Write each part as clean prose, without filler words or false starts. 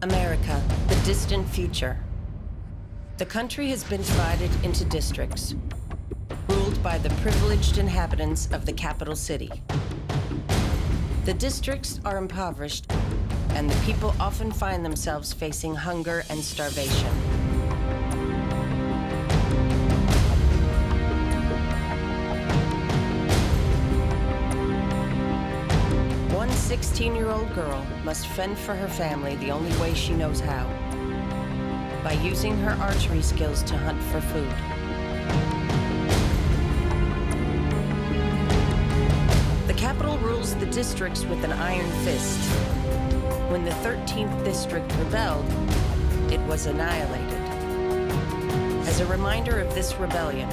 America, the distant future. The country has been divided into districts, ruled by the privileged inhabitants of the capital city. The districts are impoverished, and the people often find themselves facing hunger and starvation. One 16-year-old girl must fend for her family the only way she knows how, by using her archery skills to hunt for food. The capital rules the districts with an iron fist. When the 13th district rebelled, it was annihilated. As a reminder of this rebellion,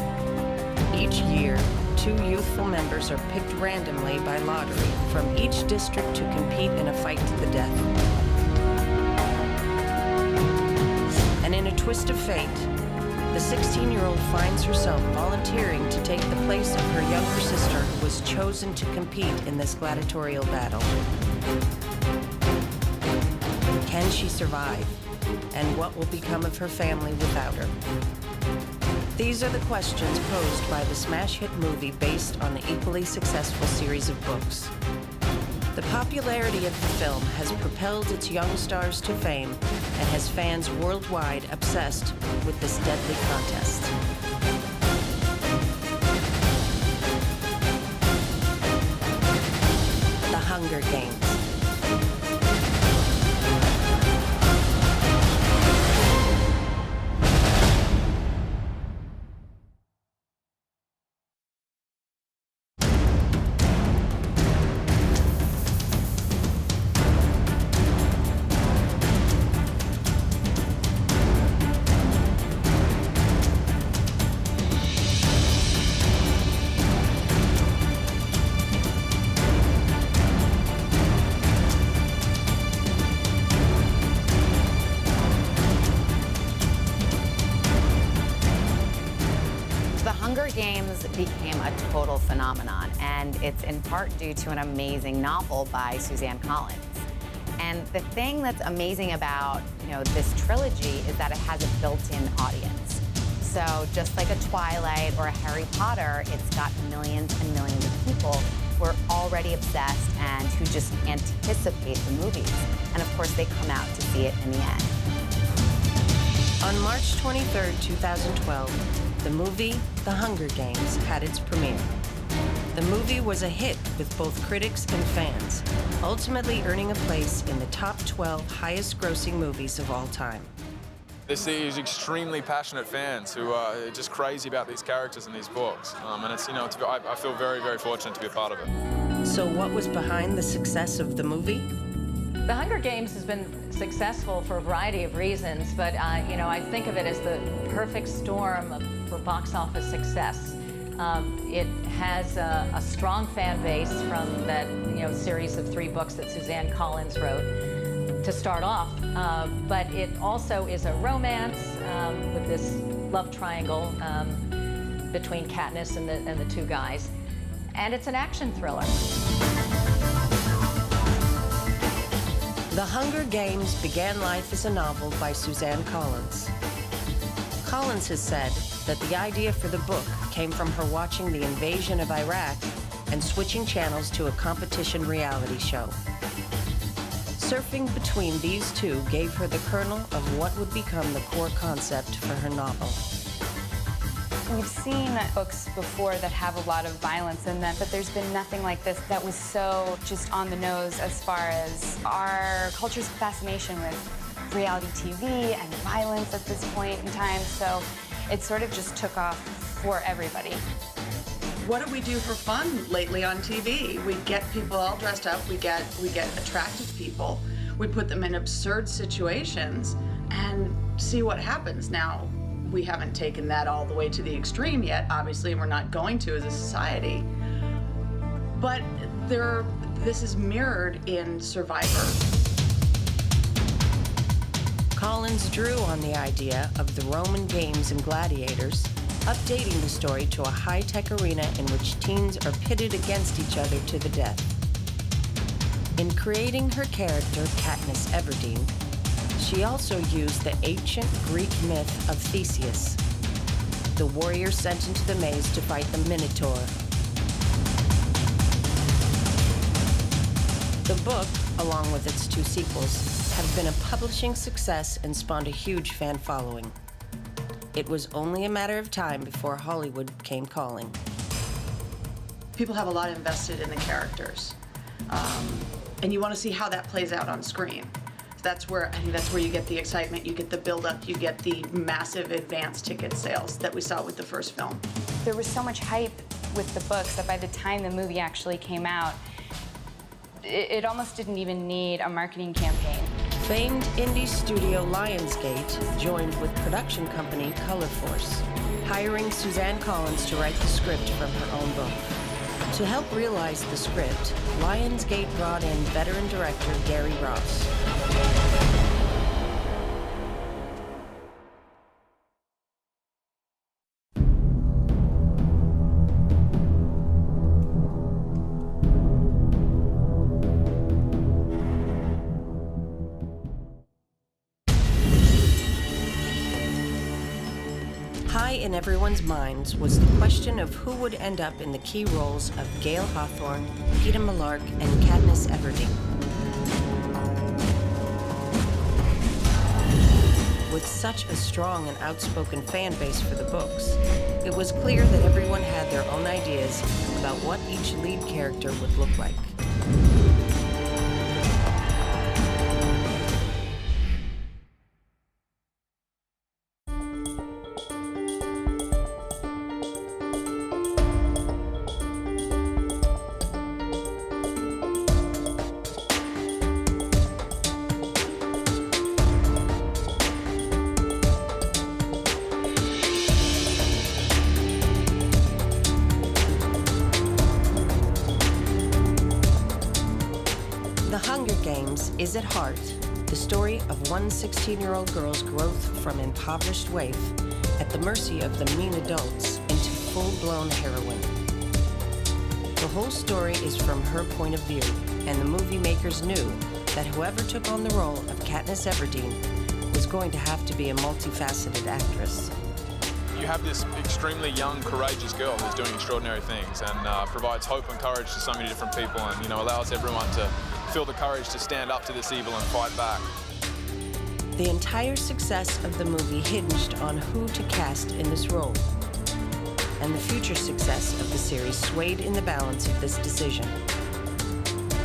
each year, 2 youthful members are picked randomly by lottery from each district to compete in a fight to the death. And in a twist of fate, the 16-year-old finds herself volunteering to take the place of her younger sister who was chosen to compete in this gladiatorial battle. Can she survive? And what will become of her family without her? These are the questions posed by the smash hit movie based on the equally successful series of books. The popularity of the film has propelled its young stars to fame and has fans worldwide obsessed with this deadly contest. The Hunger Games. Became a total phenomenon, and it's in part due to an amazing novel by Suzanne Collins. And the thing that's amazing about this trilogy is that it has a built-in audience. So just like a Twilight or a Harry Potter, it's got millions and millions of people who are already obsessed and who just anticipate the movies. And of course, they come out to see it in the end. On March 23, 2012, the movie The Hunger Games had its premiere. The movie was a hit with both critics and fans, ultimately earning a place in the top 12 highest-grossing movies of all time. There's these extremely passionate fans who are just crazy about these characters in these books, and it's I feel very, very fortunate to be a part of it. So what was behind the success of the movie? The Hunger Games has been successful for a variety of reasons, but I think of it as the perfect storm for box office success. It has a strong fan base from that series of 3 books that Suzanne Collins wrote to start off, but it also is a romance with this love triangle between Katniss and the 2 guys, and it's an action thriller. The Hunger Games began life as a novel by Suzanne Collins. Collins has said that the idea for the book came from her watching the invasion of Iraq and switching channels to a competition reality show. Surfing between these two gave her the kernel of what would become the core concept for her novel. We've seen books before that have a lot of violence in them, but there's been nothing like this that was so just on the nose as far as our culture's fascination with reality TV and violence at this point in time. So it sort of just took off for everybody. What do we do for fun lately on TV? We get people all dressed up, we get attractive people, we put them in absurd situations and see what happens. Now, we haven't taken that all the way to the extreme yet, obviously, and we're not going to as a society. But this is mirrored in Survivor. Collins drew on the idea of the Roman games and gladiators, updating the story to a high-tech arena in which teens are pitted against each other to the death. In creating her character, Katniss Everdeen, She also used the ancient Greek myth of Theseus, the warrior sent into the maze to fight the Minotaur. The book, along with its 2 sequels, have been a publishing success and spawned a huge fan following. It was only a matter of time before Hollywood came calling. People have a lot invested in the characters, and you want to see how that plays out on screen. I think that's where you get the excitement, you get the build-up, you get the massive advance ticket sales that we saw with the first film. There was so much hype with the books that by the time the movie actually came out, it almost didn't even need a marketing campaign. Famed indie studio Lionsgate joined with production company Color Force, hiring Suzanne Collins to write the script from her own book. To help realize the script, Lionsgate brought in veteran director Gary Ross. High in everyone's minds was the question of who would end up in the key roles of Gale Hawthorne, Peeta Mellark, and Katniss Everdeen. With such a strong and outspoken fan base for the books, it was clear that everyone had their own ideas about what each lead character would look like. Is at heart the story of one 16-year-old girl's growth from impoverished waif at the mercy of the mean adults into full-blown heroine. The whole story is from her point of view, and the movie makers knew that whoever took on the role of Katniss Everdeen was going to have to be a multifaceted actress. You have this extremely young, courageous girl who's doing extraordinary things and provides hope and courage to so many different people, and allows everyone to feel the courage to stand up to this evil and fight back. The entire success of the movie hinged on who to cast in this role, and the future success of the series swayed in the balance of this decision.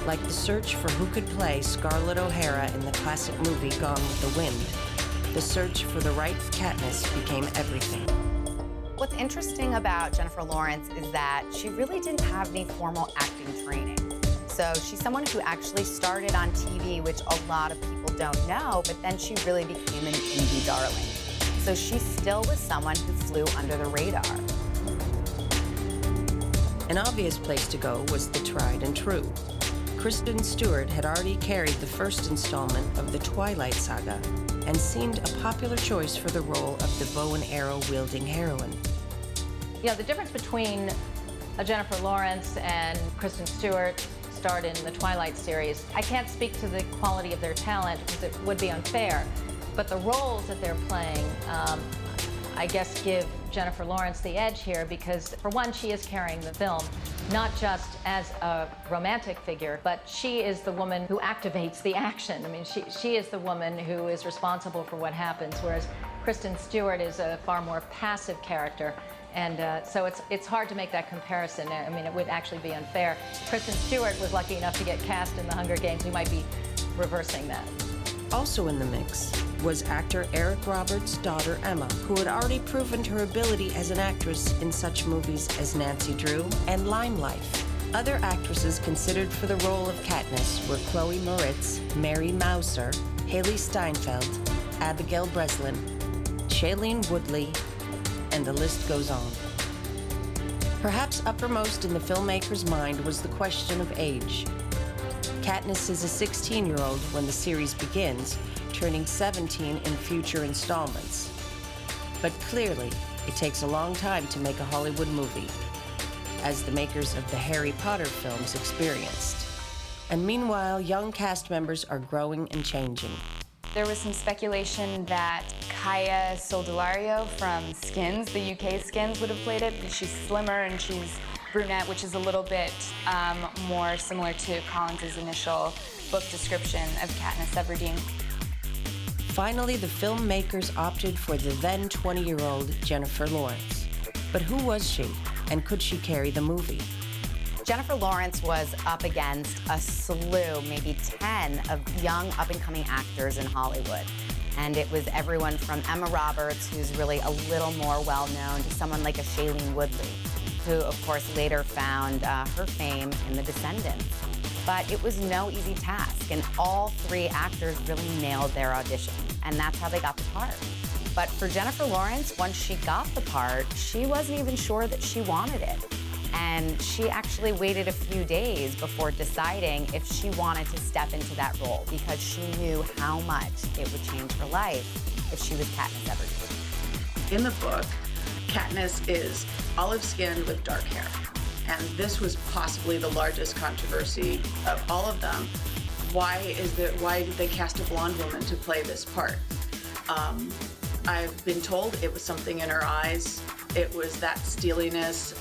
Like the search for who could play Scarlett O'Hara in the classic movie Gone with the Wind, the search for the right Katniss became everything. What's interesting about Jennifer Lawrence is that she really didn't have any formal acting training. So she's someone who actually started on TV, which a lot of people don't know, but then she really became an indie darling. So she still was someone who flew under the radar. An obvious place to go was the tried and true. Kristen Stewart had already carried the first installment of the Twilight saga and seemed a popular choice for the role of the bow and arrow wielding heroine. The difference between Jennifer Lawrence and Kristen Stewart starred in the Twilight series. I can't speak to the quality of their talent because it would be unfair, but the roles that they're playing, I guess, give Jennifer Lawrence the edge here because, for one, she is carrying the film, not just as a romantic figure, but she is the woman who activates the action. I mean, she is the woman who is responsible for what happens, whereas Kristen Stewart is a far more passive character. And so it's hard to make that comparison. I mean, it would actually be unfair. Kristen Stewart was lucky enough to get cast in The Hunger Games. We might be reversing that. Also in the mix was actor Eric Roberts' daughter Emma, who had already proven her ability as an actress in such movies as Nancy Drew and Limelight. Other actresses considered for the role of Katniss were Chloe Moritz, Mary Mouser, Haley Steinfeld, Abigail Breslin, Shailene Woodley, and the list goes on. Perhaps uppermost in the filmmaker's mind was the question of age. Katniss is a 16-year-old when the series begins, turning 17 in future installments. But clearly, it takes a long time to make a Hollywood movie, as the makers of the Harry Potter films experienced. And meanwhile, young cast members are growing and changing. There was some speculation that Kaya Soldelario from Skins, the UK Skins, would have played it. She's slimmer and she's brunette, which is a little bit more similar to Collins's initial book description of Katniss Everdeen. Finally, the filmmakers opted for the then 20-year-old Jennifer Lawrence. But who was she, and could she carry the movie? Jennifer Lawrence was up against a slew, maybe 10, of young up-and-coming actors in Hollywood. And it was everyone from Emma Roberts, who's really a little more well-known, to someone like a Shailene Woodley, who, of course, later found her fame in The Descendants. But it was no easy task, and all three actors really nailed their audition, and that's how they got the part. But for Jennifer Lawrence, once she got the part, she wasn't even sure that she wanted it. And she actually waited a few days before deciding if she wanted to step into that role, because she knew how much it would change her life if she was Katniss Everdeen. In the book, Katniss is olive-skinned with dark hair. And this was possibly the largest controversy of all of them. Why did they cast a blonde woman to play this part? I've been told it was something in her eyes. It was that steeliness.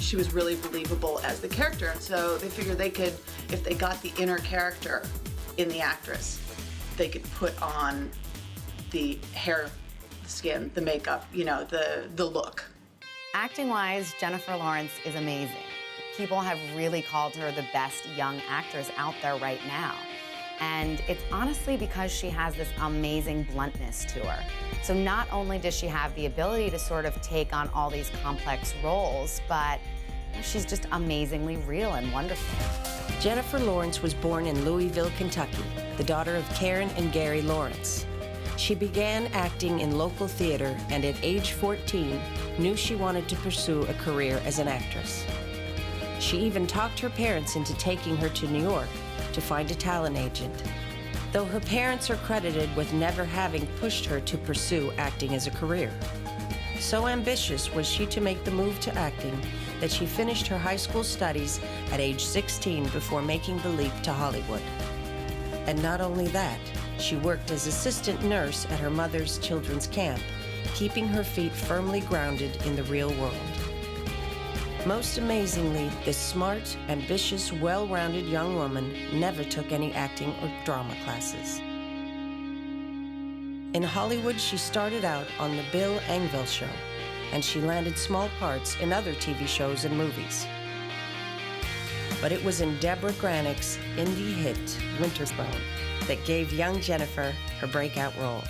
She was really believable as the character. And so they figured they could, if they got the inner character in the actress, they could put on the hair, the skin, the makeup, you know, the look. Acting-wise, Jennifer Lawrence is amazing. People have really called her the best young actress out there right now. And it's honestly because she has this amazing bluntness to her. So not only does she have the ability to sort of take on all these complex roles, but she's just amazingly real and wonderful. Jennifer Lawrence was born in Louisville, Kentucky, the daughter of Karen and Gary Lawrence. She began acting in local theater and at age 14 knew she wanted to pursue a career as an actress. She even talked her parents into taking her to New York to find a talent agent, though her parents are credited with never having pushed her to pursue acting as a career. So ambitious was she to make the move to acting that she finished her high school studies at age 16 before making the leap to Hollywood. And not only that, she worked as assistant nurse at her mother's children's camp, keeping her feet firmly grounded in the real world. Most amazingly, this smart, ambitious, well-rounded young woman never took any acting or drama classes. In Hollywood, she started out on The Bill Engvall Show, and she landed small parts in other TV shows and movies. But it was in Deborah Granick's indie hit, Winter's Bone, that gave young Jennifer her breakout role.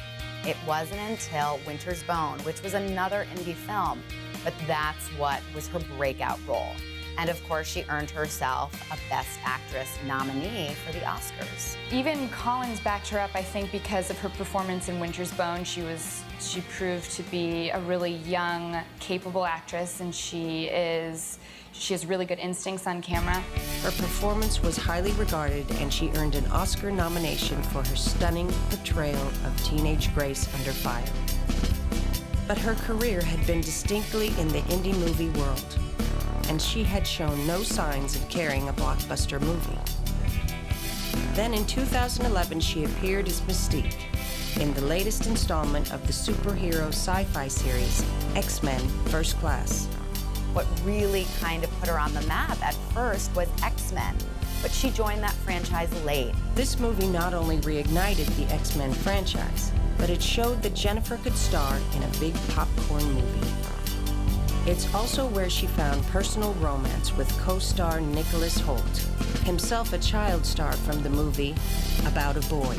It wasn't until Winter's Bone, which was another indie film, but that's what was her breakout role. And of course, she earned herself a Best Actress nominee for the Oscars. Even Collins backed her up, I think, because of her performance in Winter's Bone. She proved to be a really young, capable actress, and she has really good instincts on camera. Her performance was highly regarded, and she earned an Oscar nomination for her stunning portrayal of teenage Grace under fire. But her career had been distinctly in the indie movie world, and she had shown no signs of carrying a blockbuster movie. Then in 2011, she appeared as Mystique in the latest installment of the superhero sci-fi series, X-Men First Class. What really kind of put her on the map at first was X-Men, but she joined that franchise late. This movie not only reignited the X-Men franchise, but it showed that Jennifer could star in a big popcorn movie. It's also where she found personal romance with co-star Nicholas Hoult, himself a child star from the movie About a Boy.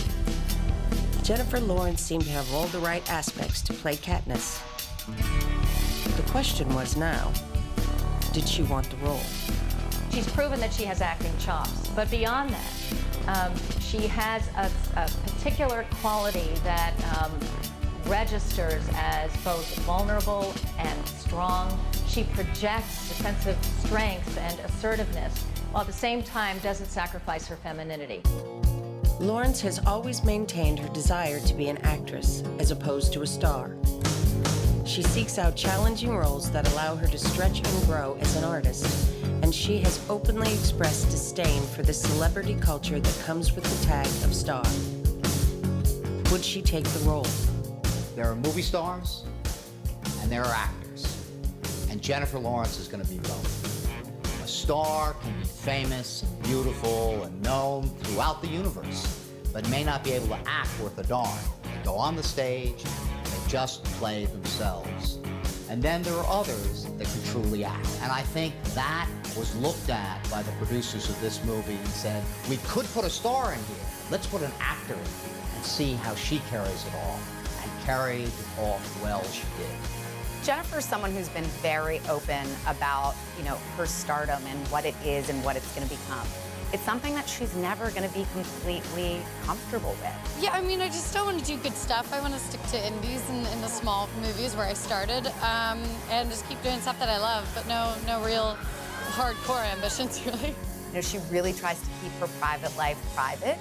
Jennifer Lawrence seemed to have all the right aspects to play Katniss. The question was now, did she want the role? She's proven that she has acting chops, but beyond that, she has a particular quality that registers as both vulnerable and strong. She projects a sense of strength and assertiveness, while at the same time doesn't sacrifice her femininity. Lawrence has always maintained her desire to be an actress as opposed to a star. She seeks out challenging roles that allow her to stretch and grow as an artist, and she has openly expressed disdain for the celebrity culture that comes with the tag of star. Would she take the role? There are movie stars and there are actors. And Jennifer Lawrence is going to be both. A star can be famous and beautiful and known throughout the universe, but may not be able to act worth a darn. They go on the stage, they just play themselves. And then there are others that can truly act. And I think that was looked at by the producers of this movie and said, we could put a star in here. Let's put an actor in here and see how she carries it all. And carried it off well, she did. Jennifer's someone who's been very open about, her stardom and what it is and what it's going to become. It's something that she's never going to be completely comfortable with. Yeah, I mean, I just don't want to do good stuff. I want to stick to indies and the small movies where I started, and just keep doing stuff that I love, but no real hardcore ambitions, really. She really tries to keep her private life private.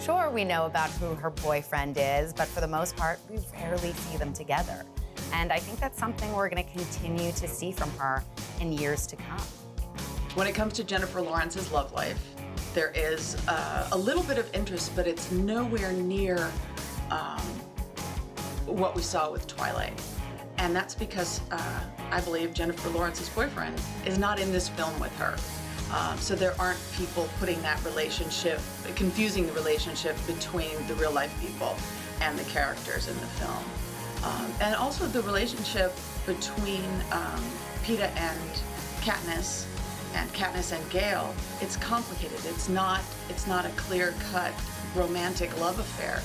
Sure, we know about who her boyfriend is, but for the most part, we rarely see them together. And I think that's something we're going to continue to see from her in years to come. When it comes to Jennifer Lawrence's love life, there is a little bit of interest, but it's nowhere near what we saw with Twilight. And that's because I believe Jennifer Lawrence's boyfriend is not in this film with her. So there aren't people putting that relationship, confusing the relationship between the real life people and the characters in the film. And also the relationship between Peeta and Katniss and Gale, it's complicated. It's not a clear-cut romantic love affair.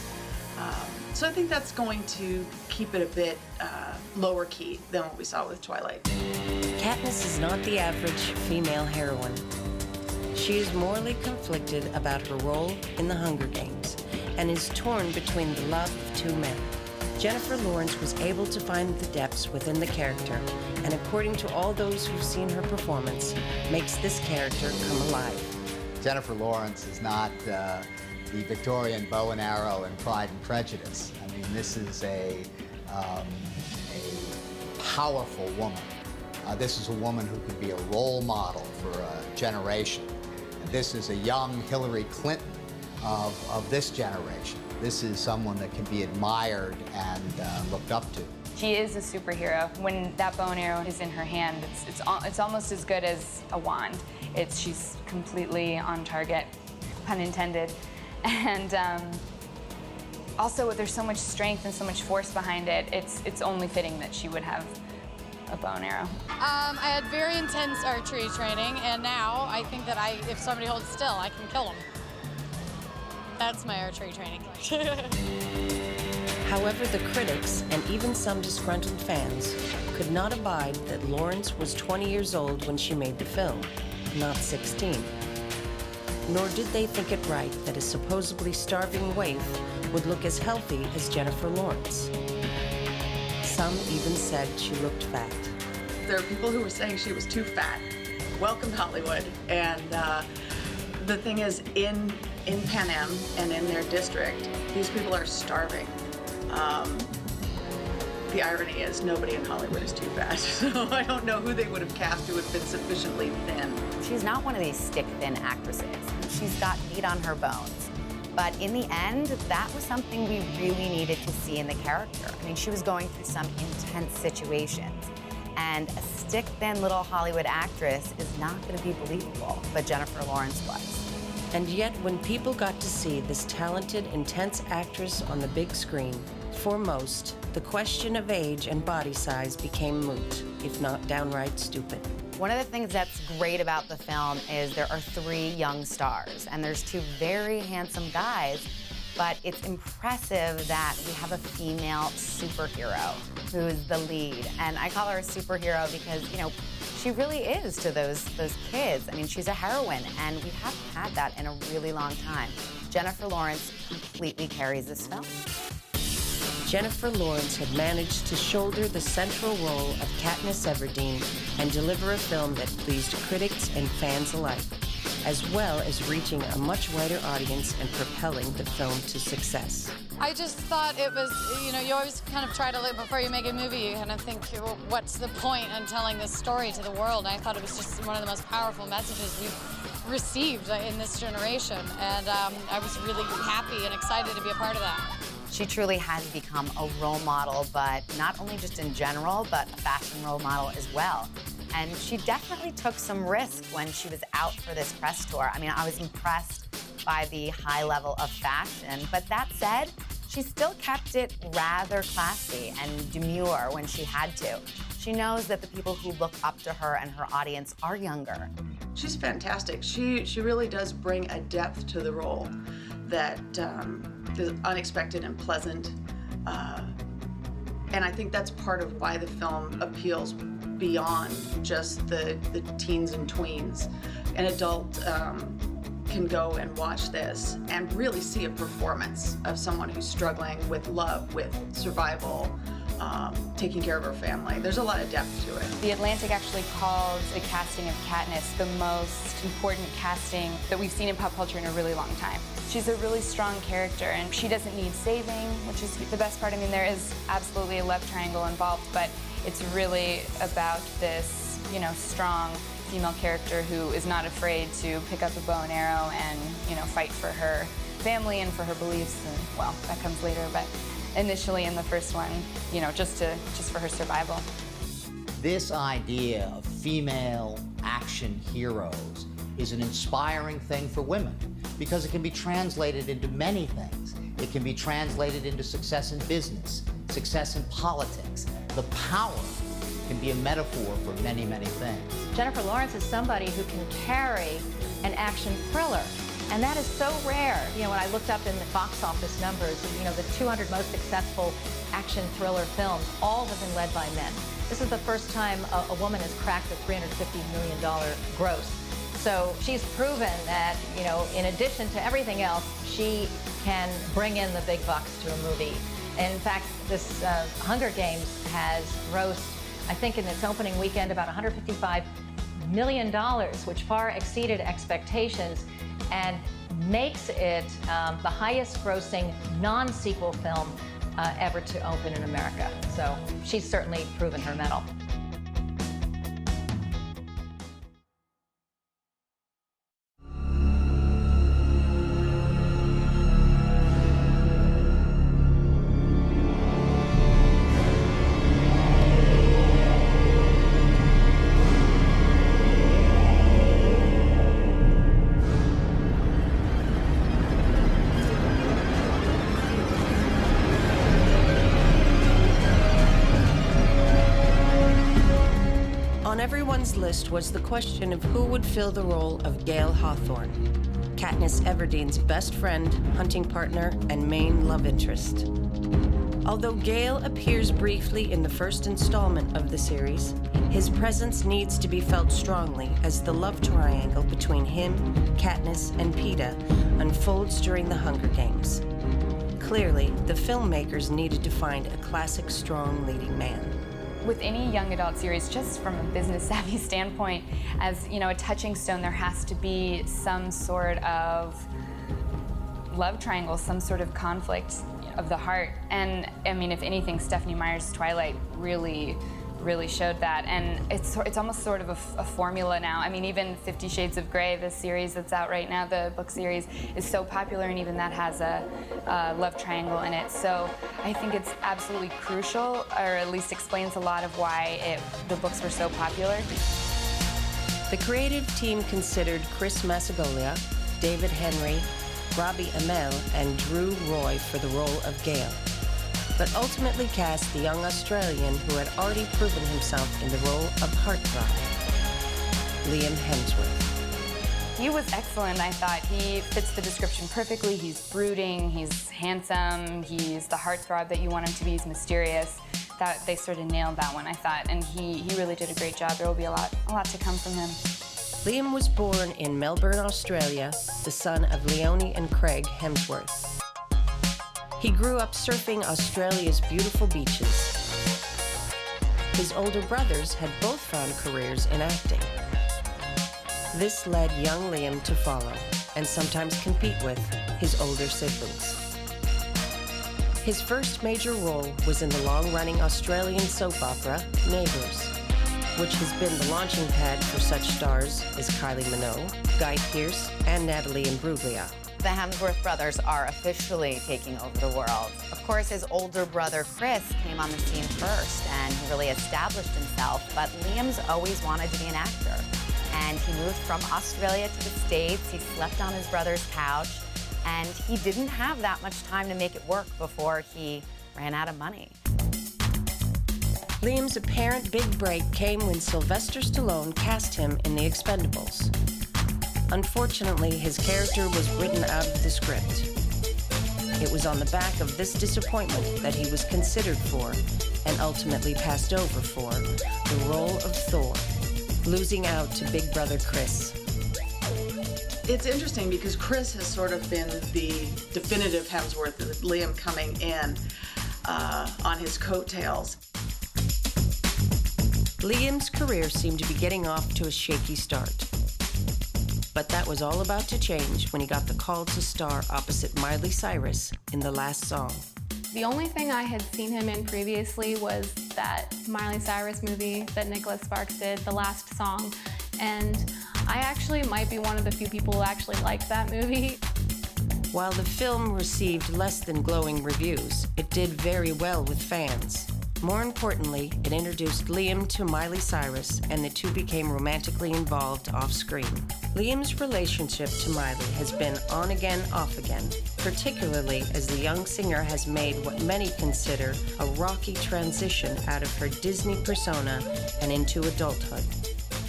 So I think that's going to keep it a bit lower key than what we saw with Twilight. Katniss is not the average female heroine. She is morally conflicted about her role in the Hunger Games and is torn between the love of two men. Jennifer Lawrence was able to find the depths within the character, and according to all those who've seen her performance, makes this character come alive. Jennifer Lawrence is not the Victorian bow and arrow in Pride and Prejudice. I mean, this is a powerful woman. This is a woman who could be a role model for a generation. And this is a young Hillary Clinton of this generation. This is someone that can be admired and looked up to. She is a superhero. When that bow and arrow is in her hand, it's almost as good as a wand. She's completely on target, pun intended. And also, there's so much strength and so much force behind it. It's only fitting that she would have a bow and arrow. I had very intense archery training, and now I think that if somebody holds still, I can kill them. That's my archery training. However, the critics and even some disgruntled fans could not abide that Lawrence was 20 years old when she made the film, not 16. Nor did they think it right that a supposedly starving waif would look as healthy as Jennifer Lawrence. Some even said she looked fat. There are people who were saying she was too fat. Welcome to Hollywood. And the thing is, in Pan Am and in their district, these people are starving. The irony is nobody in Hollywood is too fat, so I don't know who they would have cast who would have been sufficiently thin. She's not one of these stick-thin actresses. She's got meat on her bones. But in the end, that was something we really needed to see in the character. I mean, she was going through some intense situations. And a stick-thin little Hollywood actress is not going to be believable, but Jennifer Lawrence was. And yet, when people got to see this talented, intense actress on the big screen, for most, the question of age and body size became moot, if not downright stupid. One of the things that's great about the film is there are 3 young stars, and there's 2 very handsome guys, but it's impressive that we have a female superhero who's the lead. And I call her a superhero because, she really is to those kids. I mean, she's a heroine, and we haven't had that in a really long time. Jennifer Lawrence completely carries this film. Jennifer Lawrence had managed to shoulder the central role of Katniss Everdeen and deliver a film that pleased critics and fans alike, as well as reaching a much wider audience and propelling the film to success. I just thought it was, you always kind of try to live before you make a movie. You kind of think, well, what's the point in telling this story to the world? And I thought it was just one of the most powerful messages we've received in this generation. And I was really happy and excited to be a part of that. She truly has become a role model, but not only just in general, but a fashion role model as well. And she definitely took some risk when she was out for this press tour. I mean, I was impressed by the high level of fashion, but that said, she still kept it rather classy and demure when she had to. She knows that the people who look up to her and her audience are younger. She's fantastic. She really does bring a depth to the role that is unexpected and pleasant. And I think that's part of why the film appeals beyond just the teens and tweens. An adult can go and watch this and really see a performance of someone who's struggling with love, with survival, taking care of her family. There's a lot of depth to it. The Atlantic actually called the casting of Katniss the most important casting that we've seen in pop culture in a really long time. She's a really strong character, and she doesn't need saving, which is the best part. I mean, there is absolutely a love triangle involved, but it's really about this, you know, strong female character who is not afraid to pick up a bow and arrow and, you know, fight for her family and for her beliefs. And, well, that comes later, but initially in the first one, you know, just for her survival. This idea of female action heroes is an inspiring thing for women because it can be translated into many things. It can be translated into success in business, success in politics. The power can be a metaphor for many, many things. Jennifer Lawrence is somebody who can carry an action thriller. And that is so rare. You know, when I looked up in the box office numbers, you know, the 200 most successful action thriller films, all have been led by men. This is the first time a woman has cracked the $350 million gross. So she's proven that, you know, in addition to everything else, she can bring in the big bucks to a movie. And in fact, this Hunger Games has grossed, I think in its opening weekend, about $155 million, which far exceeded expectations and makes it the highest grossing non-sequel film ever to open in America. So she's certainly proven her mettle. On everyone's list was the question of who would fill the role of Gale Hawthorne, Katniss Everdeen's best friend, hunting partner, and main love interest. Although Gale appears briefly in the first installment of the series, his presence needs to be felt strongly as the love triangle between him, Katniss, and Peeta unfolds during the Hunger Games. Clearly, the filmmakers needed to find a classic, strong leading man. With any young adult series, just from a business savvy standpoint, as you know, a touching stone, there has to be some sort of love triangle, some sort of conflict of the heart. And I mean, if anything, Stephenie Meyer's Twilight really showed that. And it's almost sort of a formula now. I mean, even 50 Shades of Grey, the series that's out right now, the book series, is so popular, and even that has a love triangle in it. So I think it's absolutely crucial, or at least explains a lot of why the books were so popular. The creative team considered Chris Massagolia, David Henry, Robbie Amell, and Drew Roy for the role of Gale, but ultimately cast the young Australian who had already proven himself in the role of heartthrob, Liam Hemsworth. He was excellent. I thought he fits the description perfectly. He's brooding, he's handsome, he's the heartthrob that you want him to be, he's mysterious. That they sort of nailed that one, I thought, and he really did a great job. There will be a lot to come from him. Liam was born in Melbourne, Australia, the son of Leonie and Craig Hemsworth. He grew up surfing Australia's beautiful beaches. His older brothers had both found careers in acting. This led young Liam to follow, and sometimes compete with, his older siblings. His first major role was in the long-running Australian soap opera, Neighbours, which has been the launching pad for such stars as Kylie Minogue, Guy Pearce, and Natalie Imbruglia. The Hemsworth brothers are officially taking over the world. Of course, his older brother, Chris, came on the scene first, and he really established himself, but Liam's always wanted to be an actor. And he moved from Australia to the States, he slept on his brother's couch, and he didn't have that much time to make it work before he ran out of money. Liam's apparent big break came when Sylvester Stallone cast him in The Expendables. Unfortunately, his character was written out of the script. It was on the back of this disappointment that he was considered for, and ultimately passed over for, the role of Thor, losing out to big brother Chris. It's interesting because Chris has sort of been the definitive Hemsworth, with Liam coming in on his coattails. Liam's career seemed to be getting off to a shaky start. But that was all about to change when he got the call to star opposite Miley Cyrus in The Last Song. The only thing I had seen him in previously was that Miley Cyrus movie that Nicholas Sparks did, The Last Song. And I actually might be one of the few people who actually liked that movie. While the film received less than glowing reviews, it did very well with fans. More importantly, it introduced Liam to Miley Cyrus, and the two became romantically involved off-screen. Liam's relationship to Miley has been on again, off again, particularly as the young singer has made what many consider a rocky transition out of her Disney persona and into adulthood.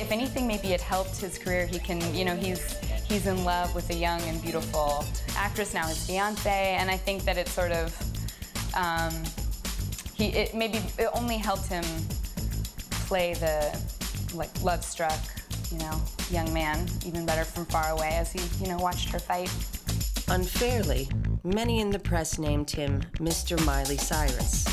If anything, maybe it helped his career. He can, he's in love with a young and beautiful actress, now his fiance, and I think that it sort of, it only helped him play the love-struck, young man even better from far away as he, watched her fight. Unfairly, many in the press named him Mr. Miley Cyrus.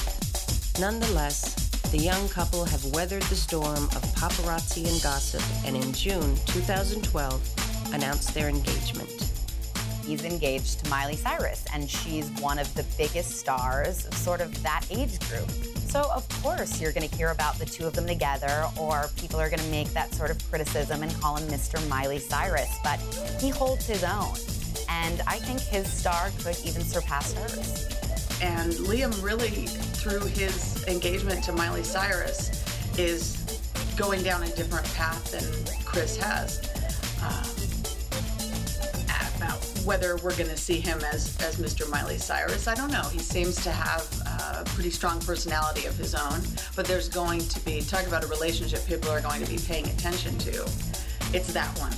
Nonetheless, the young couple have weathered the storm of paparazzi and gossip, and in June 2012 announced their engagement. He's engaged to Miley Cyrus, and she's one of the biggest stars of sort of that age group. So of course you're gonna hear about the two of them together, or people are gonna make that sort of criticism and call him Mr. Miley Cyrus, but he holds his own. And I think his star could even surpass hers. And Liam really, through his engagement to Miley Cyrus, is going down a different path than Chris has. About whether we're going to see him as Mr. Miley Cyrus, I don't know. He seems to have a pretty strong personality of his own, but there's going to be, talk about a relationship people are going to be paying attention to. It's that one.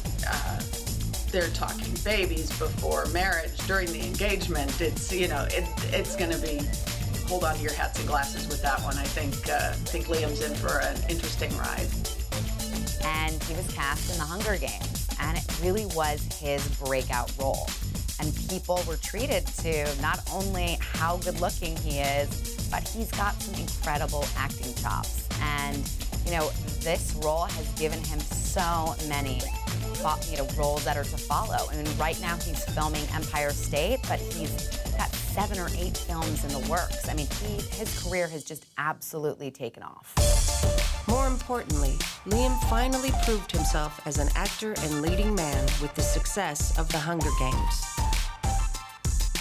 They're talking babies before marriage, during the engagement. It's, it's going to be, hold on to your hats and glasses with that one. I think Liam's in for an interesting ride. And he was cast in The Hunger Games, and it really was his breakout role. And people were treated to not only how good looking he is, but he's got some incredible acting chops. And, this role has given him so many roles that are to follow. I mean, right now he's filming Empire State, but he's got 7 or 8 films in the works. I mean, his career has just absolutely taken off. More importantly, Liam finally proved himself as an actor and leading man with the success of The Hunger Games.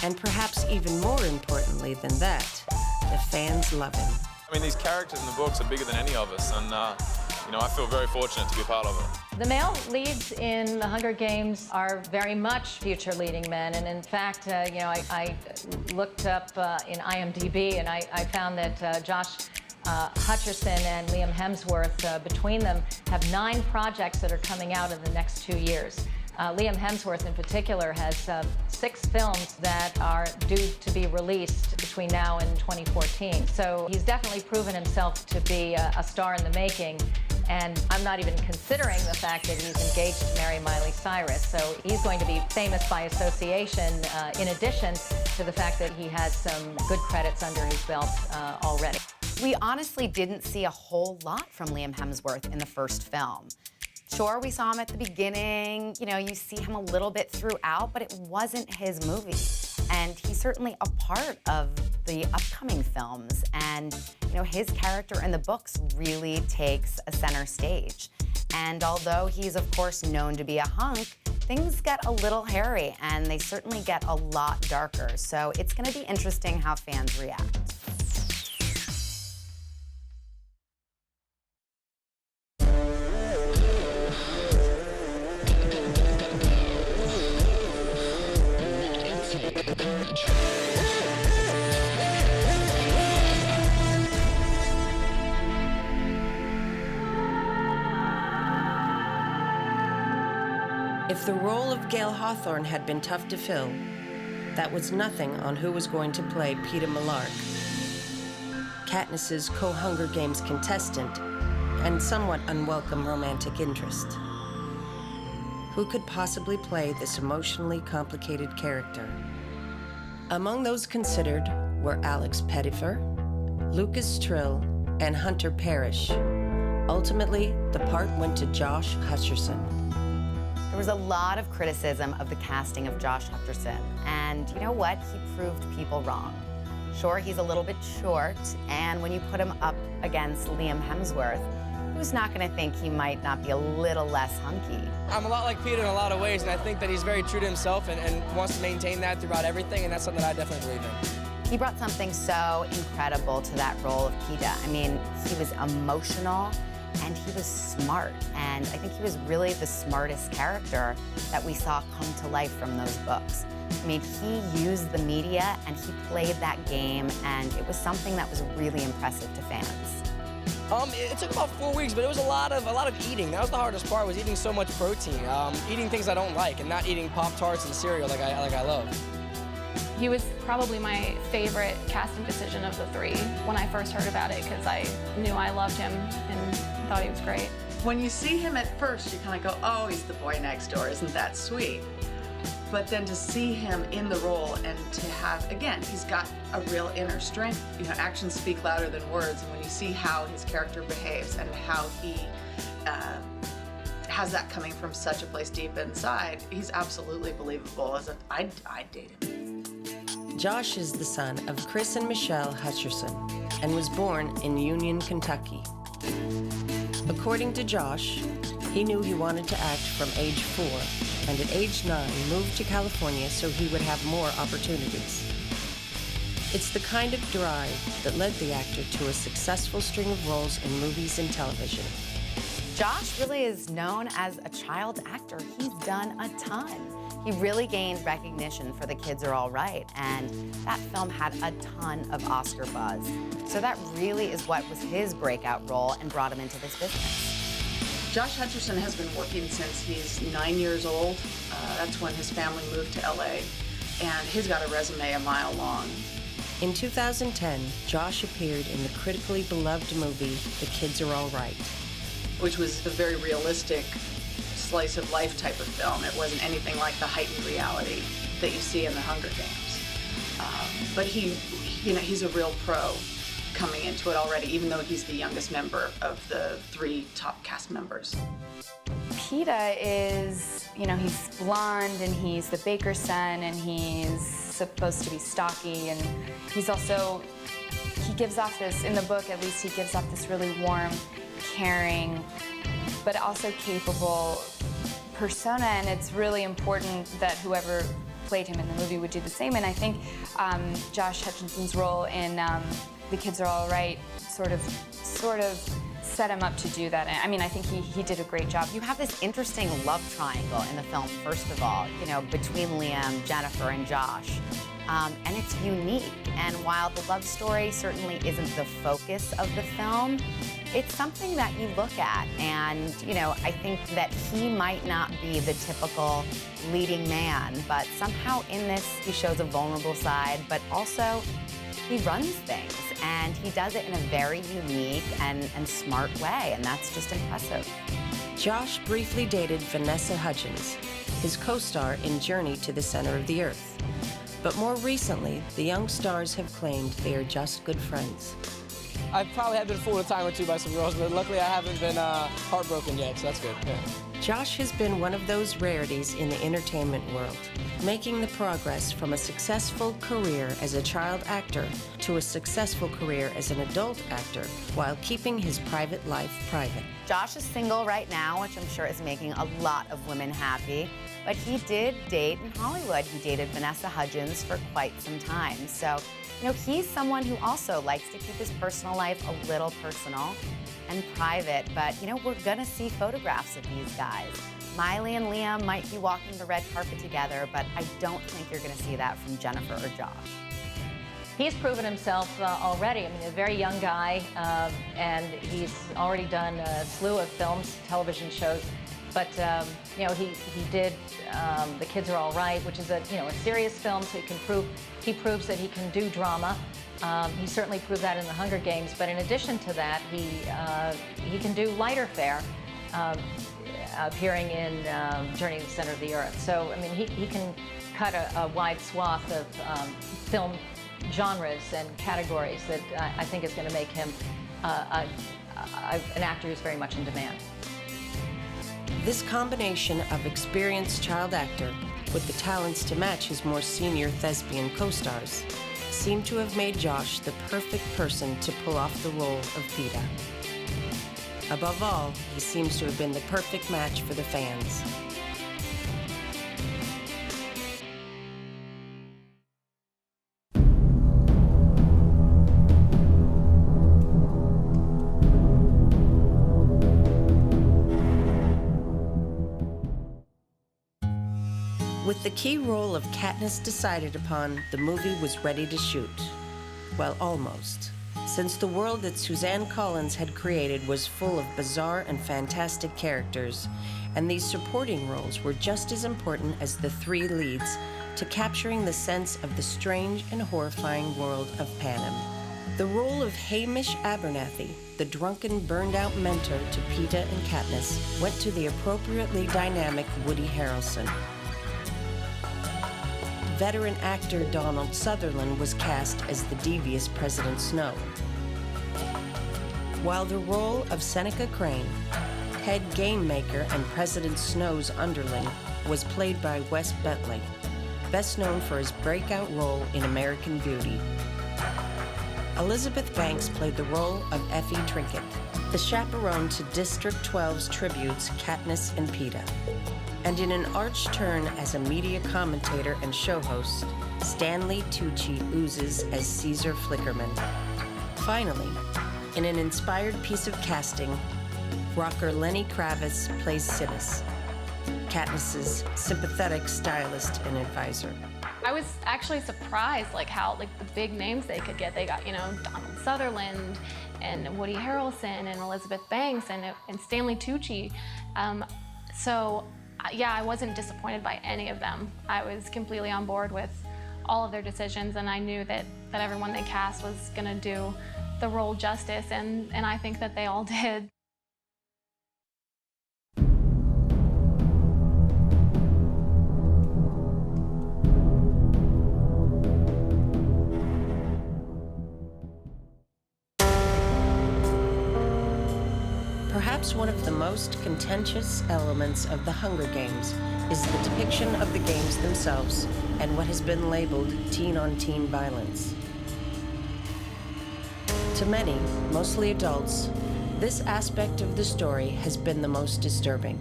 And perhaps even more importantly than that, the fans love him. I mean, these characters in the books are bigger than any of us, and I feel very fortunate to be a part of it. The male leads in The Hunger Games are very much future leading men, and in fact, I looked up in IMDb, and I found that Josh Hutcherson and Liam Hemsworth, between them, have 9 projects that are coming out in the next 2 years. Liam Hemsworth in particular has 6 films that are due to be released between now and 2014. So he's definitely proven himself to be a star in the making. And I'm not even considering the fact that he's engaged to marry Miley Cyrus. So he's going to be famous by association, in addition to the fact that he has some good credits under his belt already. We honestly didn't see a whole lot from Liam Hemsworth in the first film. Sure, we saw him at the beginning, you see him a little bit throughout, but it wasn't his movie. And he's certainly a part of the upcoming films. And, his character in the books really takes a center stage. And although he's, of course, known to be a hunk, things get a little hairy, and they certainly get a lot darker. So it's going to be interesting how fans react. If the role of Gale Hawthorne had been tough to fill, that was nothing on who was going to play Peeta Malark, Katniss's co-Hunger Games contestant and somewhat unwelcome romantic interest. Who could possibly play this emotionally complicated character? Among those considered were Alex Pettyfer, Lucas Trill, and Hunter Parrish. Ultimately, the part went to Josh Hutcherson. There was a lot of criticism of the casting of Josh Hutcherson, and you know what? He proved people wrong. Sure, he's a little bit short, and when you put him up against Liam Hemsworth, who's not going to think he might not be a little less hunky? I'm a lot like Peeta in a lot of ways, and I think that he's very true to himself and wants to maintain that throughout everything, and that's something that I definitely believe in. He brought something so incredible to that role of Peeta. I mean, he was emotional, and he was smart, and I think he was really the smartest character that we saw come to life from those books. I mean, he used the media, and he played that game, and it was something that was really impressive to fans. It took about 4 weeks, but it was a lot of eating. That was the hardest part, was eating so much protein, eating things I don't like, and not eating Pop-Tarts and cereal like I love. He was probably my favorite casting decision of the three when I first heard about it, because I knew I loved him and thought he was great. When you see him at first, you kind of go, oh, he's the boy next door, isn't that sweet? But then to see him in the role and to have, again, he's got a real inner strength. You know, actions speak louder than words, and when you see how his character behaves and how he has that coming from such a place deep inside, he's absolutely believable. I'd date him. Josh is the son of Chris and Michelle Hutcherson and was born in Union, Kentucky. According to Josh, he knew he wanted to act from age 4, and at age 9 moved to California so he would have more opportunities. It's the kind of drive that led the actor to a successful string of roles in movies and television. Josh really is known as a child actor. He's done a ton. He really gained recognition for The Kids Are All Right, and that film had a ton of Oscar buzz. So that really is what was his breakout role and brought him into this business. Josh Hutcherson has been working since he's 9 years old. That's when his family moved to LA, and he's got a resume a mile long. In 2010, Josh appeared in the critically beloved movie The Kids Are All Right, which was a very realistic slice of life type of film. It wasn't anything like the heightened reality that you see in the Hunger Games. But he's a real pro coming into it already, even though he's the youngest member of the 3 top cast members. Peeta is, he's blonde and he's the baker's son and he's supposed to be stocky, and he gives off this, in the book at least, he gives off this really warm, caring, but also capable persona, and it's really important that whoever played him in the movie would do the same. And I think Josh Hutcherson's role in The Kids Are All Right sort of set him up to do that. I mean, I think he did a great job. You have this interesting love triangle in the film, first of all, between Liam, Jennifer, and Josh. And it's unique. And while the love story certainly isn't the focus of the film, it's something that you look at, and I think that he might not be the typical leading man, but somehow in this he shows a vulnerable side, but also he runs things, and he does it in a very unique and smart way, and that's just impressive. Josh briefly dated Vanessa Hudgens, his co-star in Journey to the Center of the Earth. But more recently, the young stars have claimed they are just good friends. I probably have been fooled a time or two by some girls, but luckily I haven't been heartbroken yet, so that's good. Yeah. Josh has been one of those rarities in the entertainment world. making the progress from a successful career as a child actor to a successful career as an adult actor while keeping his private life private. Josh is single right now, which I'm sure is making a lot of women happy. But he did date in Hollywood. He dated Vanessa Hudgens for quite some time. So, he's someone who also likes to keep his personal life a little personal and private. But, we're gonna see photographs of these guys. Miley and Liam might be walking the red carpet together, but I don't think you're gonna see that from Jennifer or Josh. He's proven himself already. I mean, a very young guy, and he's already done a slew of films, television shows. But he did The Kids Are All Right, which is a serious film, so he proves that he can do drama. He certainly proved that in The Hunger Games. But in addition to that, he can do lighter fare, appearing in Journey to the Center of the Earth. So I mean, he can cut a wide swath of film genres and categories that I think is going to make him an actor who's very much in demand. This combination of experienced child actor with the talents to match his more senior thespian co-stars seemed to have made Josh the perfect person to pull off the role of Peeta. Above all, he seems to have been the perfect match for the fans. With the key role of Katniss decided upon, the movie was ready to shoot. Well, almost. Since the world that Suzanne Collins had created was full of bizarre and fantastic characters, and these supporting roles were just as important as the three leads to capturing the sense of the strange and horrifying world of Panem. The role of Hamish Abernathy, the drunken, burned-out mentor to Peeta and Katniss, went to the appropriately dynamic Woody Harrelson. Veteran actor Donald Sutherland was cast as the devious President Snow, while the role of Seneca Crane, head game maker and President Snow's underling, was played by Wes Bentley, best known for his breakout role in American Beauty. Elizabeth Banks played the role of Effie Trinket, the chaperone to District 12's tributes Katniss and Peeta. And in an arch turn as a media commentator and show host, Stanley Tucci oozes as Caesar Flickerman. Finally, in an inspired piece of casting, rocker Lenny Kravitz plays Sinis, Katniss's sympathetic stylist and advisor. I was actually surprised how the big names they could get. They got, Donald Sutherland and Woody Harrelson and Elizabeth Banks and Stanley Tucci. Yeah, I wasn't disappointed by any of them. I was completely on board with all of their decisions, and I knew that everyone they cast was gonna do the role justice, and I think that they all did. Perhaps one of the most contentious elements of the Hunger Games is the depiction of the games themselves and what has been labeled teen-on-teen violence. To many, mostly adults, this aspect of the story has been the most disturbing.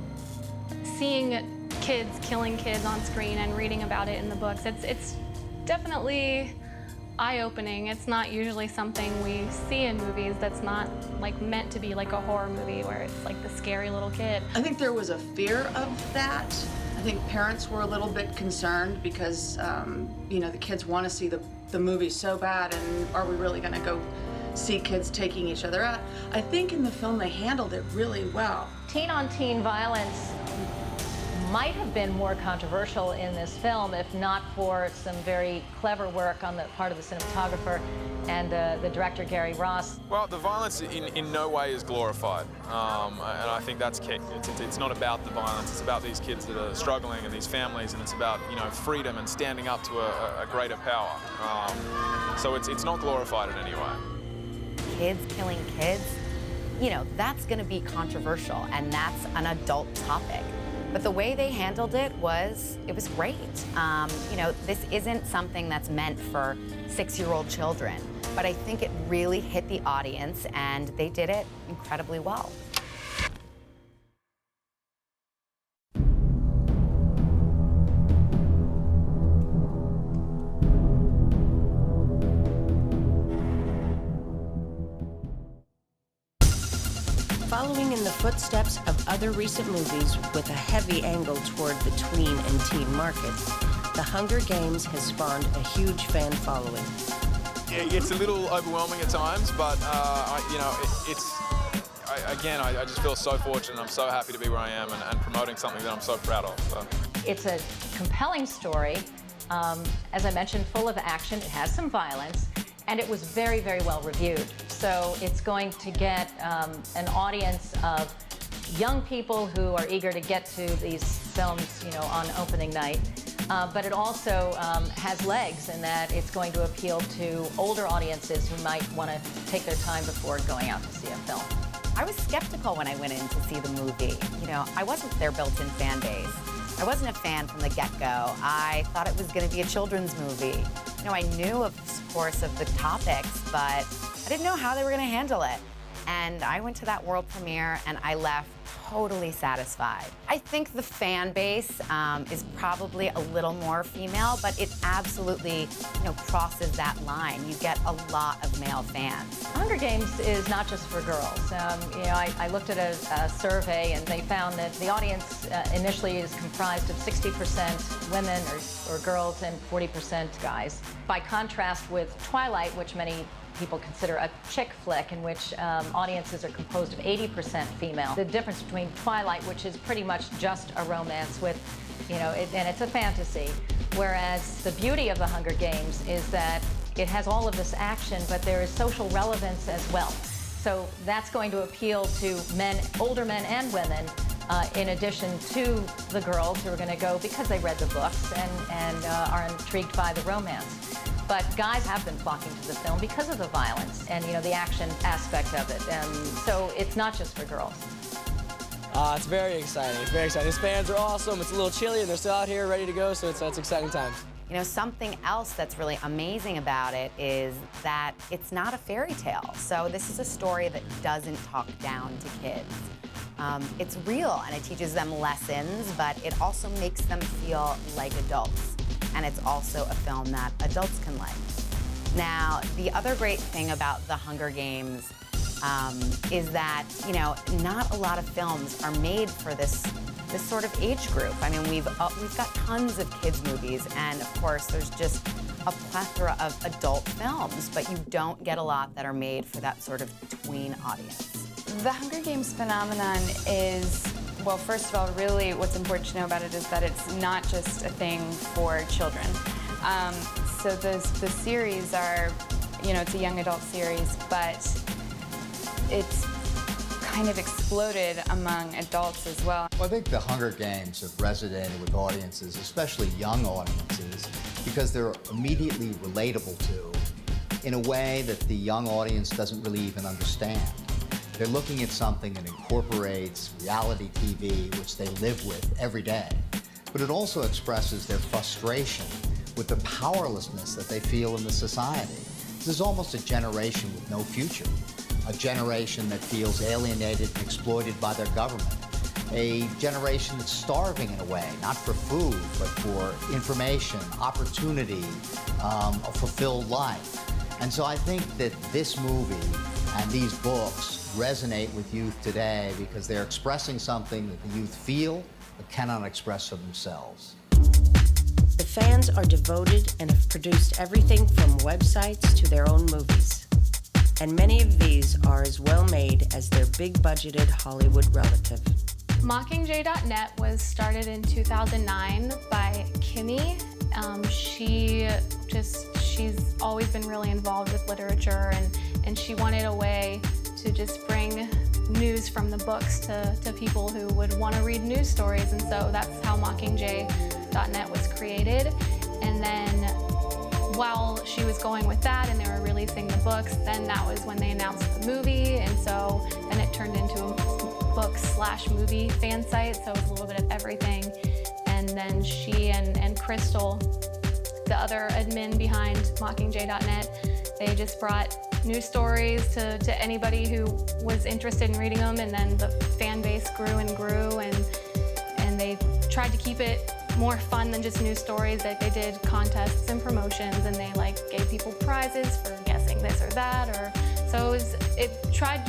Seeing kids killing kids on screen and reading about it in the books, it's definitely eye-opening. It's not usually something we see in movies that's not meant to be like a horror movie where it's the scary little kid. I think there was a fear of that. I think parents were a little bit concerned because, the kids want to see the movie so bad, and are we really going to go see kids taking each other out? I think in the film they handled it really well. Teen-on-teen violence might have been more controversial in this film if not for some very clever work on the part of the cinematographer and the director, Gary Ross. Well, the violence in no way is glorified, and I think that's key. It's not about the violence, it's about these kids that are struggling and these families, and it's about freedom and standing up to a greater power. So it's not glorified in any way. Kids killing kids, that's going to be controversial, and that's an adult topic. But the way they handled it was great. You know, this isn't something that's meant for 6-year-old children, but I think it really hit the audience, and they did it incredibly well. Following in the footsteps of other recent movies with a heavy angle toward the tween and teen market, The Hunger Games has spawned a huge fan following. Yeah, it's a little overwhelming at times, but I just feel so fortunate. I'm so happy to be where I am and promoting something that I'm so proud of. So. It's a compelling story, as I mentioned, full of action. It has some violence, and it was very, very well reviewed. So it's going to get an audience of young people who are eager to get to these films, you know, on opening night. But it also has legs in that it's going to appeal to older audiences who might want to take their time before going out to see a film. I was skeptical when I went in to see the movie. You know, I wasn't their built-in fan base. I wasn't a fan from the get-go. I thought it was going to be a children's movie. You know, I knew, of course, of the topics, but I didn't know how they were going to handle it. And I went to that world premiere, and I left totally satisfied. I think the fan base is probably a little more female, but it absolutely, you know, crosses that line. You get a lot of male fans. Hunger Games is not just for girls. You know, I looked at a survey, and they found that the audience initially is comprised of 60% women or girls and 40% guys. By contrast with Twilight, which many people consider a chick flick, in which audiences are composed of 80% female. The difference between Twilight, which is pretty much just a romance with, you know, and it's a fantasy, whereas the beauty of The Hunger Games is that it has all of this action, but there is social relevance as well. So that's going to appeal to men, older men and women, in addition to the girls who are going to go because they read the books and are intrigued by the romance. But guys have been flocking to the film because of the violence and, you know, the action aspect of it. So it's not just for girls. It's very exciting. It's very exciting. His fans are awesome. It's a little chilly, and they're still out here ready to go, so it's exciting times. You know, something else that's really amazing about it is that it's not a fairy tale. So this is a story that doesn't talk down to kids. It's real, and it teaches them lessons, but it also makes them feel like adults. And it's also a film that adults can like. Now, the other great thing about The Hunger Games is that, you know, not a lot of films are made for this sort of age group. I mean, we've got tons of kids movies, and of course, there's just a plethora of adult films, but you don't get a lot that are made for that sort of tween audience. The Hunger Games phenomenon is, well, first of all, really what's important to know about it is that it's not just a thing for children. So the series are, you know, it's a young adult series, but it's kind of exploded among adults as well. Well, I think The Hunger Games have resonated with audiences, especially young audiences, because they're immediately relatable to in a way that the young audience doesn't really even understand. They're looking at something that incorporates reality TV, which they live with every day, but it also expresses their frustration with the powerlessness that they feel in the society. This is almost a generation with no future, a generation that feels alienated and exploited by their government, a generation that's starving in a way, not for food, but for information, opportunity, a fulfilled life. And so I think that this movie and these books resonate with youth today because they're expressing something that the youth feel but cannot express for themselves. The fans are devoted and have produced everything from websites to their own movies. And many of these are as well made as their big-budgeted Hollywood relative. Mockingjay.net was started in 2009 by Kimmy. She's always been really involved with literature, and she wanted a way to just bring news from the books to people who would want to read news stories, and so that's how Mockingjay.net was created. And then while she was going with that and they were releasing the books, then that was when they announced the movie, and so then it turned into book/movie fan site, so it's a little bit of everything. And then she and Crystal, the other admin behind Mockingjay.net, they just brought news stories to anybody who was interested in reading them, and then the fan base grew and grew, and they tried to keep it more fun than just news stories. That they did contests and promotions, and they gave people prizes for guessing this or that, or so it tried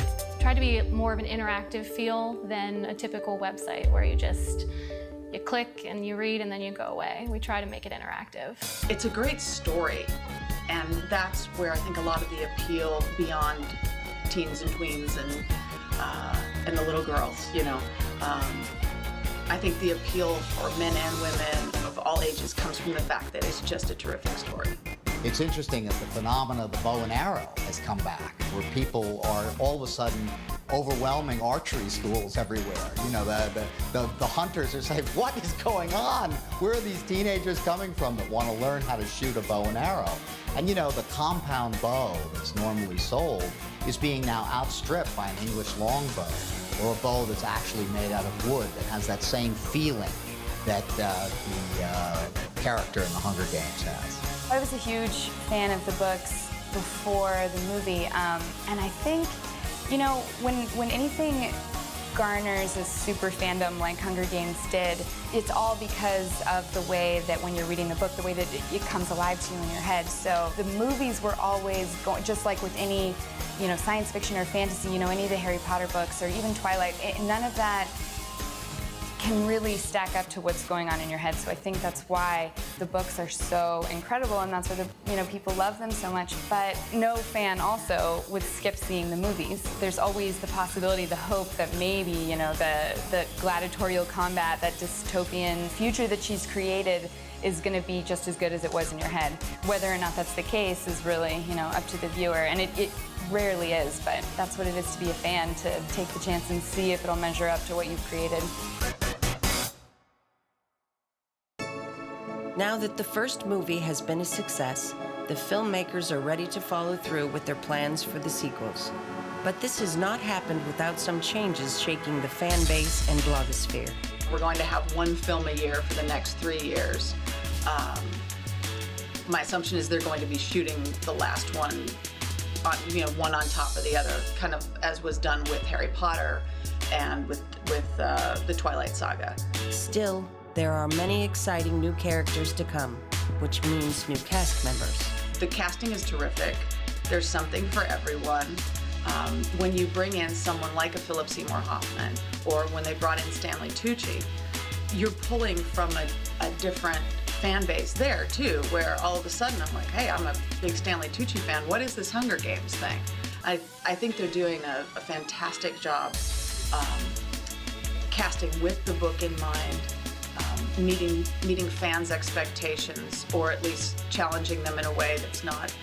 to be more of an interactive feel than a typical website where you click and you read and then you go away. We try to make it interactive. It's a great story, and that's where I think a lot of the appeal beyond teens and tweens and the little girls, I think the appeal for men and women of all ages comes from the fact that it's just a terrific story. It's interesting that the phenomenon of the bow and arrow has come back, where people are all of a sudden overwhelming archery schools everywhere. The hunters are saying, what is going on? Where are these teenagers coming from that want to learn how to shoot a bow and arrow? And the compound bow that's normally sold is being now outstripped by an English longbow, or a bow that's actually made out of wood that has that same feeling that the character in The Hunger Games has. I was a huge fan of the books before the movie, and I think, when anything garners a super fandom like Hunger Games did, it's all because of the way that when you're reading the book, the way that it comes alive to you in your head. So the movies were always going, just like with any, science fiction or fantasy, any of the Harry Potter books or even Twilight, none of that can really stack up to what's going on in your head. So I think that's why the books are so incredible, and that's why people love them so much. But no fan also would skip seeing the movies. There's always the possibility, the hope that maybe, the gladiatorial combat, that dystopian future that she's created is going to be just as good as it was in your head. Whether or not that's the case is really, up to the viewer, and it rarely is, but that's what it is to be a fan, to take the chance and see if it'll measure up to what you've created. Now that the first movie has been a success, the filmmakers are ready to follow through with their plans for the sequels. But this has not happened without some changes shaking the fan base and blogosphere. We're going to have one film a year for the next 3 years. My assumption is they're going to be shooting the last one on, one on top of the other, kind of as was done with Harry Potter and with the Twilight saga. Still, there are many exciting new characters to come, which means new cast members. The casting is terrific. There's something for everyone. When you bring in someone like a Philip Seymour Hoffman, or when they brought in Stanley Tucci, you're pulling from a different fan base there too, where all of a sudden I'm like, hey, I'm a big Stanley Tucci fan. What is this Hunger Games thing? I think they're doing a fantastic job casting with the book in mind, meeting fans' expectations, or at least challenging them in a way that's not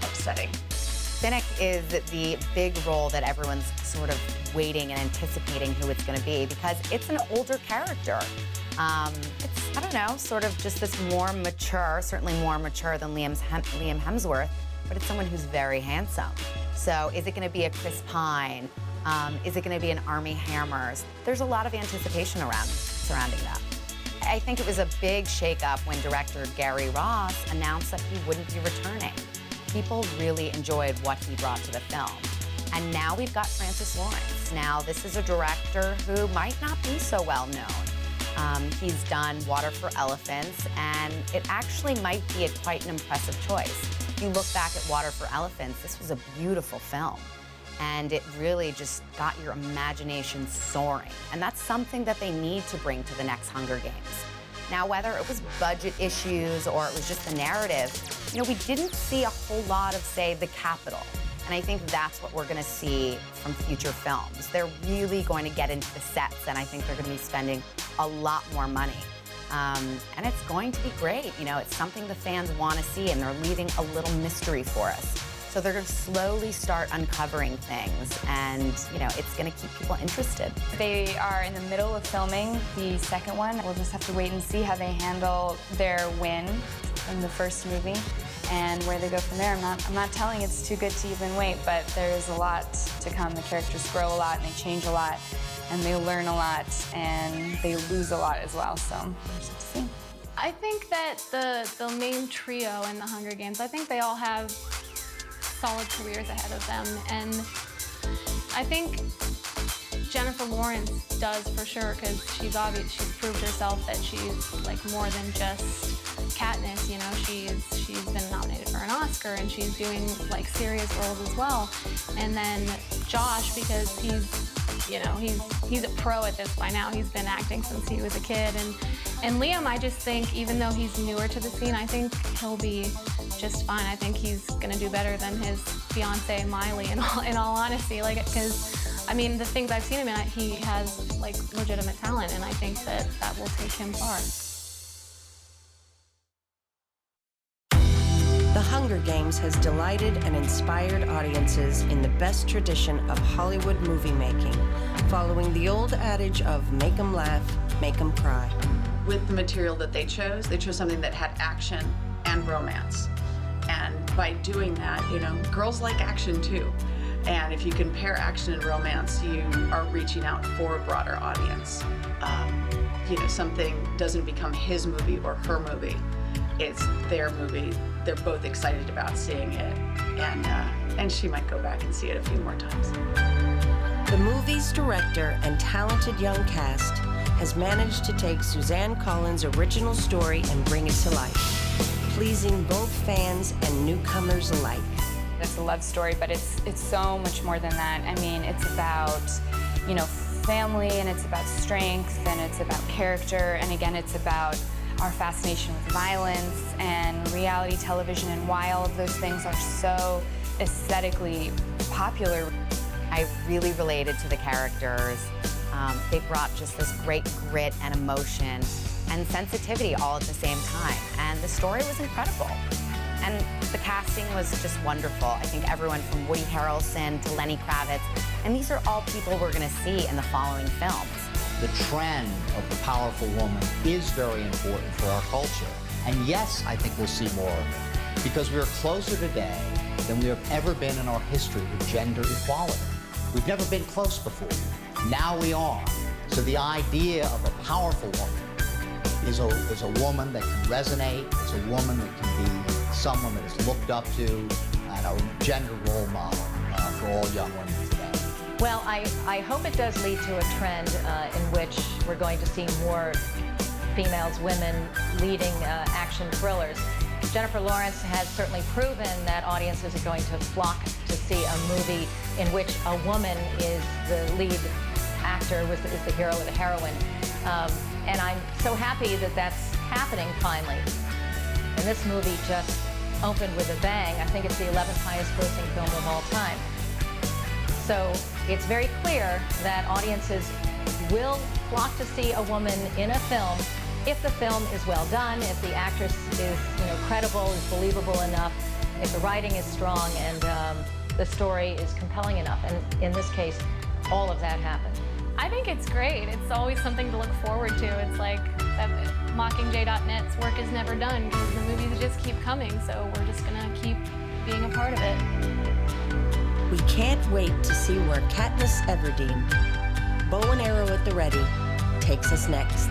upsetting. Finnick is the big role that everyone's sort of waiting and anticipating who it's going to be, because it's an older character. It's, I don't know, sort of just this more mature, certainly more mature than Liam Hemsworth, but it's someone who's very handsome. So is it going to be a Chris Pine? Is it going to be an Armie Hammer? There's a lot of anticipation surrounding that. I think it was a big shakeup when director Gary Ross announced that he wouldn't be returning. People really enjoyed what he brought to the film. And now we've got Francis Lawrence. Now, this is a director who might not be so well known. He's done Water for Elephants, and it actually might be quite an impressive choice. If you look back at Water for Elephants, this was a beautiful film. And it really just got your imagination soaring. And that's something that they need to bring to the next Hunger Games. Now, whether it was budget issues or it was just the narrative, we didn't see a whole lot of, say, the Capitol. And I think that's what we're going to see from future films. They're really going to get into the sets, and I think they're going to be spending a lot more money. And it's going to be great. It's something the fans want to see, and they're leaving a little mystery for us. So they're going to slowly start uncovering things, and it's going to keep people interested. They are in the middle of filming the second one. We'll just have to wait and see how they handle their win from the first movie. And where they go from there, I'm not telling it's too good to even wait, but there's a lot to come. The characters grow a lot, and they change a lot, and they learn a lot, and they lose a lot as well, so there's to see. I think that the main trio in the Hunger Games, I think they all have solid careers ahead of them, and I think Jennifer Lawrence does for sure, because she's proved herself that she's like more than just Katniss. You know, she's been nominated for an Oscar, and she's doing like serious roles as well. And then Josh, because he's a pro at this by now. He's been acting since he was a kid. And Liam, I just think, even though he's newer to the scene, I think he'll be just fine. I think he's gonna do better than his fiancée Miley, in all honesty. Like, because I mean, the things I've seen him in, he has like legitimate talent, and I think that will take him far. The Hunger Games has delighted and inspired audiences in the best tradition of Hollywood movie making, following the old adage of make 'em laugh, make 'em cry. With the material that they chose something that had action and romance. And by doing that, girls like action too. And if you can pair action and romance, you are reaching out for a broader audience. Something doesn't become his movie or her movie. It's their movie. They're both excited about seeing it. And she might go back and see it a few more times. The movie's director and talented young cast has managed to take Suzanne Collins' original story and bring it to life, pleasing both fans and newcomers alike. It's a love story, but it's so much more than that. I mean, it's about, family, and it's about strength, and it's about character, and again, it's about our fascination with violence and reality television, and why all of those things are so aesthetically popular. I really related to the characters. They brought just this great grit and emotion and sensitivity all at the same time, and the story was incredible. And the casting was just wonderful. I think everyone from Woody Harrelson to Lenny Kravitz, and these are all people we're gonna see in the following films. The trend of the powerful woman is very important for our culture. And yes, I think we'll see more of it, because we are closer today than we have ever been in our history with gender equality. We've never been close before. Now we are. So the idea of a powerful woman is a woman that can resonate, is a woman that can be someone that is looked up to, and a gender role model for all young women today. Well, I hope it does lead to a trend in which we're going to see more females, women leading action thrillers. Jennifer Lawrence has certainly proven that audiences are going to flock to see a movie in which a woman is the lead actor, is the hero or the heroine. And I'm so happy that that's happening finally. And this movie just opened with a bang. I think it's the 11th highest grossing film of all time. So it's very clear that audiences will flock to see a woman in a film if the film is well done, if the actress is credible, is believable enough, if the writing is strong, and the story is compelling enough. And in this case, all of that happened. I think it's great. It's always something to look forward to. It's like that Mockingjay.net's work is never done, because the movies just keep coming, so we're just gonna keep being a part of it. We can't wait to see where Katniss Everdeen, bow and arrow at the ready, takes us next.